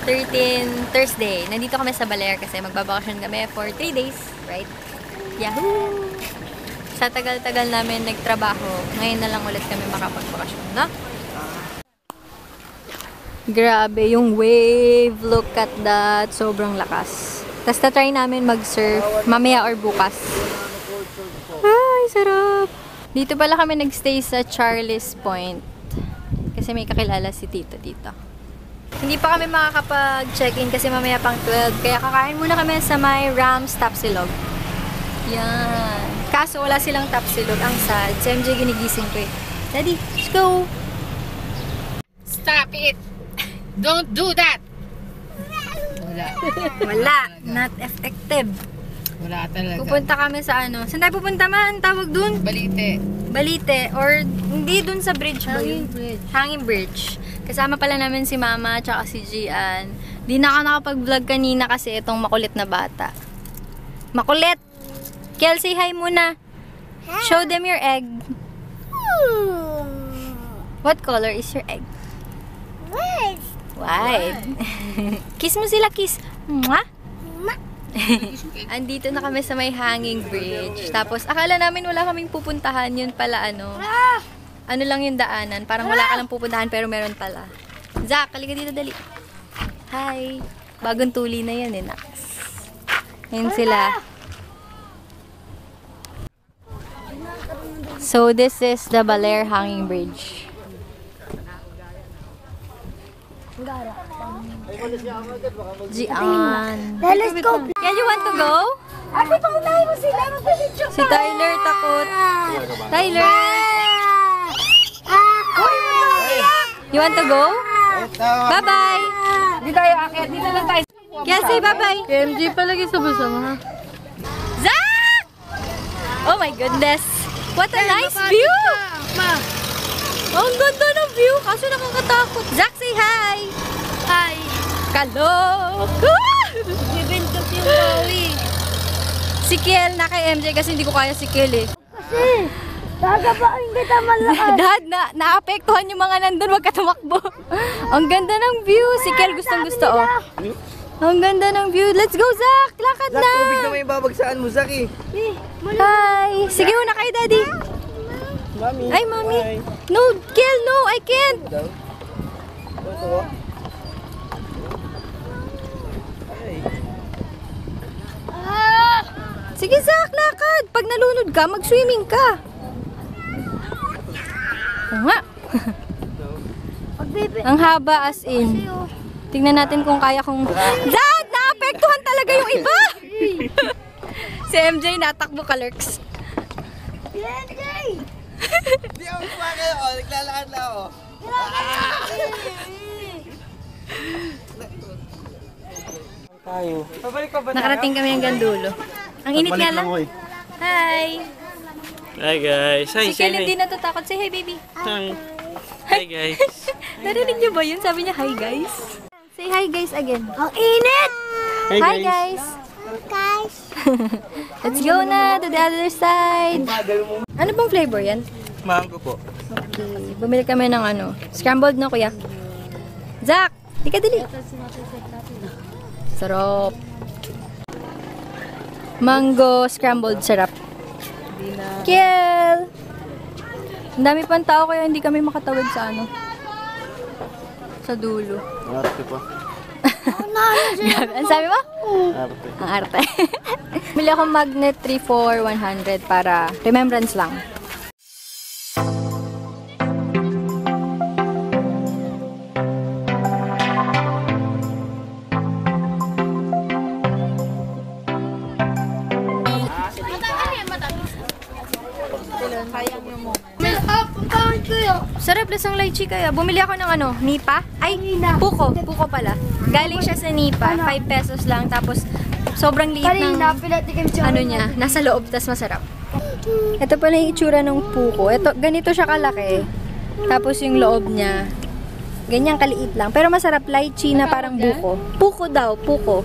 13 Thursday. Nandito kami sa Baler kasi magbabakasyon kami for 3 days, right? Yahoo! Sa tagal-tagal namin nagtrabaho, ngayon na lang ulit kami makapagbakasyon, no? Grabe yung wave. Look at that. Sobrang lakas. Tapos na-try namin mag-surf mamaya or bukas. Ay, sarap! Dito pala kami nagstay sa Charlie's Point. Kasi may kakilala si Tito dito. Hindi pa kami makakapag-check-in kasi mamaya pang 12. Kaya kakain muna kami sa may Rams Tapsilog. Yan. Kaso wala silang Tapsilog. Ang sad. Si MJ ginigising ko eh. Daddy, let's go! Stop it! Don't do that! Wala. Wala. Not effective. Wala talaga. Pupunta kami sa ano. Saan tayo pupunta man? Tawag dun? Balite. Balite. Or hindi dun sa bridge ba yun? Hanging Bridge. Hanging Bridge. Kasama pala namin si Mama tsaka si Gian. Di na ako nakapag-vlog kanina kasi itong makulit na bata. Makulit! Kel, say hi muna. Show them your egg. What color is your egg? White. Kiss mo sila, kiss. Mwah! Andito na kami sa may Hanging Bridge. Tapos, akala namin wala kaming pupuntahan. Yun pala, ano. Ano lang yung daanan. Parang wala ka lang pupuntahan, pero meron pala. Zach, halika dito, dali. Hi. Bagong tuli na yan, eh, Nax. Yan sila. So, this is the Baler Hanging Bridge. Gian. Let's go! Yeah, you want to go? Ate, pangunahin mo sila. Magpapicture Si Tyler takot. Tyler! You want to go? Bye-bye! Hindi tayo akit. Dito lang tayo. Kaya say bye-bye. KMG palagi sama-sama. Zach! Oh my goodness. What a nice view! Ma! Oh, ang ganda ng view. Kaso nakakatakot. Zach, say hi! Hi! Kalok! Bibintot yung bawi. Si Kiel na kay MJ kasi hindi ko kaya si Kiel eh. Kasi, gagabain kita malakas. Dad, naapektuhan yung mga nandun. Wag ka tumakbo. Ang ganda ng view. Si Kiel gustong-gusto oh. Ang ganda ng view. Let's go, Zach! Lakad na! Zach, tubig na may babagsaan mo, Zach eh. Hi! Sige muna kayo, Daddy. Mami. Ay, Mami. No, Kiel, no! I can't! Ito. Sige, Zach, lakad! Pag nalunod ka, mag-swimming ka. Oo nga. Ang haba as in. Tingnan natin kung kaya kong... Dad! Naapektuhan talaga yung iba! Si MJ natakbo ka, Lurks. Hindi ako kumakain ako. Naglalakad na ako. Tayo. Pabalik ka ba tayo? Nakarating kami hanggang dulo. Ang init nga lang. Hi! Hi guys. Hi, Si Kel hindi natatakot. Say hi, baby. Hi. Hi guys. Narinig niyo ba yun? Sabi niya, hi, guys. Say hi, guys, again. Ang init! Hi, guys. Guys! Let's go na to the other side. Ano bang flavor yan? Mango po. Okay. Bumili kami ng ano, scrambled na, kuya. Zach! Di ka dali. Sarap. Mango scrambled, sarap. Kiel! Ang dami pang tao kaya hindi kami makatawid sa ano. Sa dulo. Arte pa. Grabe. Ang sabi mo? Arte. Ang arte. Bili akong magnet 3 for 100 para remembrance lang. Sarap lasang lychee kaya. Bumili ako ng ano, nipa? Ay, puko. Puko pala. Galing siya sa nipa. 5 pesos lang. Tapos, sobrang liit ng ano niya. Nasa loob, tas masarap. Ito pala yung itsura ng puko. Ito, ganito siya kalaki. Tapos yung loob niya, ganyang kaliit lang. Pero masarap, lychee na parang buko. Puko daw, puko.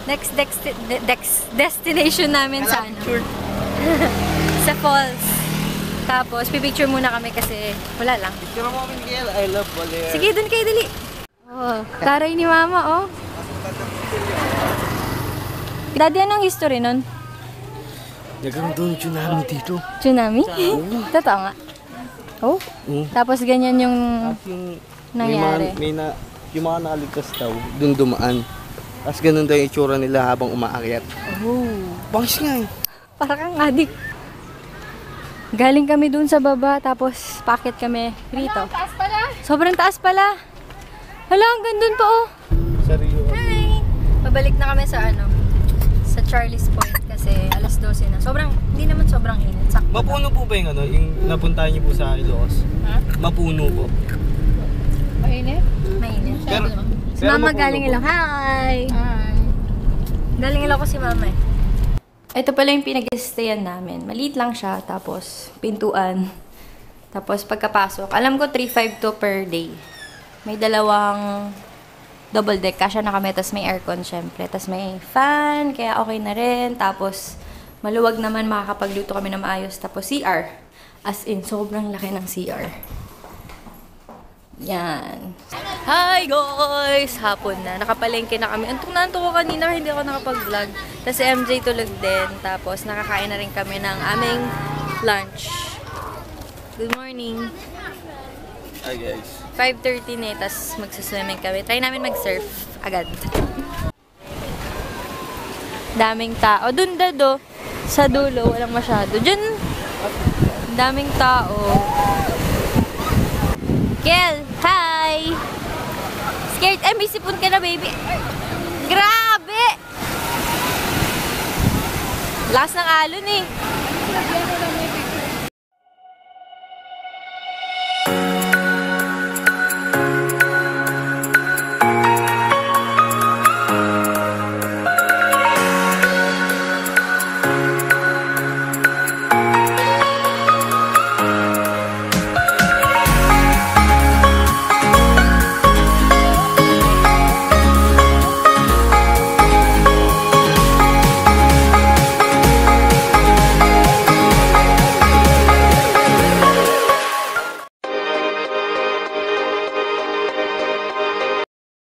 Next destination namin sa ano? Sa falls. Tapos, pipicture muna kami kasi wala lang. Picture mo kami, Miguel. I love Baler. Sige, dun kayo, dali. Oh, taray ni Mama, oh. Daddy, anong history nun? Nagkaroon tsunami dito. Tsunami? Totoo nga. Oh? Tapos ganyan yung Yung, nangyari. yung mga nakaligtas daw, dun dumaan. Tapos ganun daw yung itsura nila habang umaakyat. Oh. Bangis nga eh. Para kang adik. Galing kami dun sa baba, tapos packet kami rito. Taas pala. Sobrang taas pala. Hala, hanggang dun pa, oh. Sariyo. Hi! Pabalik na kami sa sa Charlie's Point kasi alas 12 na. Hindi naman sobrang init. Sakto. Mapuno po ba yung yung napuntahan niyo po sa Ilocos? Ha? Mapuno po. Mainit? Mainit. Pero, Si Mama mapuno galing po. Ilocos. Hi! Ay. Galing Ilocos si Mama eh. Ito pala yung pinag-stayan namin. Maliit lang siya, tapos pintuan. Tapos pagkapasok, alam ko 3.5 to per day. May dalawang double deck, kasya na kami, tapos may aircon syempre. Tapos may fan, kaya okay na rin. Tapos maluwag naman, makakapagluto kami na maayos. Tapos CR. As in, sobrang laki ng CR. Yan. Hi guys! Hapon na. Nakapalengke na kami. Antok na antok ko kanina, hindi ako nakapag-vlog. Tapos si MJ tulog din. Tapos nakakain na rin kami ng aming lunch. Good morning. Hi guys. 5:30 na eh, tapos magsaswimming kami. Try namin mag-surf agad. Daming tao. Dun dado. Sa dulo, walang masyado. Diyan, daming tao. Kel, hi! Scared? Ay, may sipon ka na, baby. Grabe! Lakas ng alon eh.